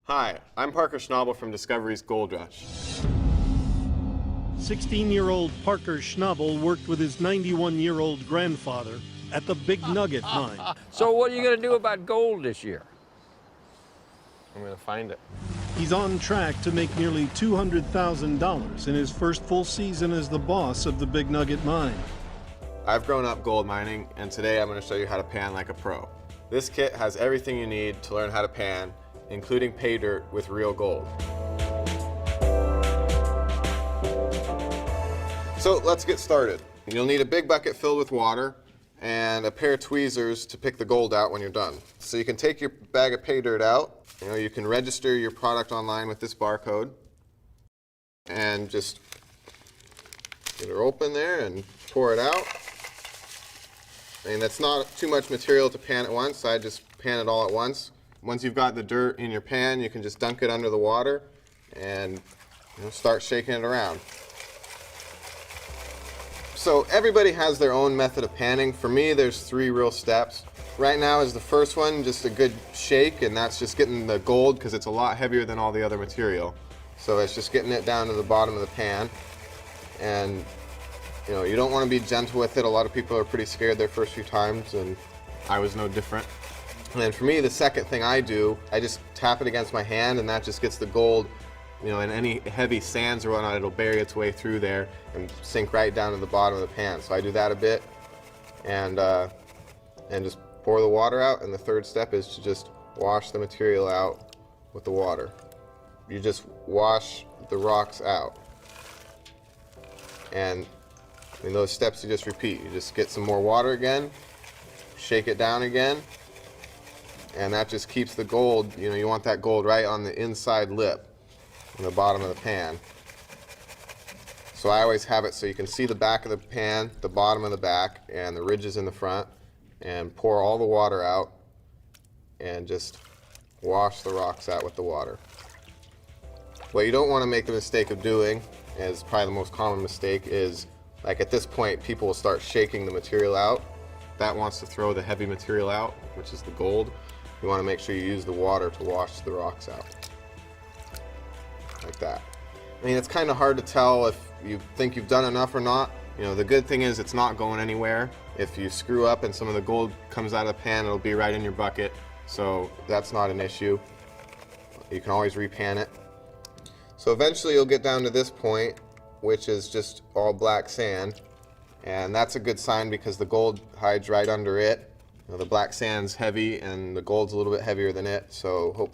Hi, I'm Parker Schnabel from Discovery's Gold Rush. 16-year-old Parker Schnabel worked with his 91-year-old grandfather at the Big Nugget mine. So what are you going to do about gold this year? I'm going to find it. He's on track to make nearly $200,000 in his first full season as the boss of the Big Nugget mine. I've grown up gold mining, and today I'm going to show you how to pan like a pro. This kit has everything you need to learn how to pan, including pay dirt with real gold. So let's get started. You'll need a big bucket filled with water and a pair of tweezers to pick the gold out when you're done. So you can take your bag of pay dirt out. You can register your product online with this barcode and just get her open there and pour it out. And that's not too much material to pan at once, so I just pan it all at once. Once you've got the dirt in your pan, you can just dunk it under the water and start shaking it around. So everybody has their own method of panning. For me, there's 3 real steps. Right now is the first one, just a good shake, and that's just getting the gold because it's a lot heavier than all the other material. So it's just getting it down to the bottom of the pan. And you don't want to be gentle with it. A lot of people are pretty scared their first few times, and I was no different. And then for me, the second thing I do, I just tap it against my hand, and that just gets the gold, and any heavy sands or whatnot, it'll bury its way through there and sink right down to the bottom of the pan. So I do that a bit, and just pour the water out. And the third step is to just wash the material out with the water. You just wash the rocks out. And in those steps you just repeat. You just get some more water again, shake it down again, and that just keeps the gold, you want that gold right on the inside lip, in the bottom of the pan. So I always have it so you can see the back of the pan, the bottom of the back, and the ridges in the front, and pour all the water out, and just wash the rocks out with the water. What you don't want to make the mistake of doing, is probably the most common mistake, is like at this point people will start shaking the material out. That wants to throw the heavy material out, which is the gold. You want to make sure you use the water to wash the rocks out. Like that. I mean, it's kind of hard to tell if you think you've done enough or not. The good thing is it's not going anywhere. If you screw up and some of the gold comes out of the pan, it'll be right in your bucket. So that's not an issue. You can always repan it. So eventually you'll get down to this point, which is just all black sand. And that's a good sign because the gold hides right under it. The black sand's heavy and the gold's a little bit heavier than it, so hopefully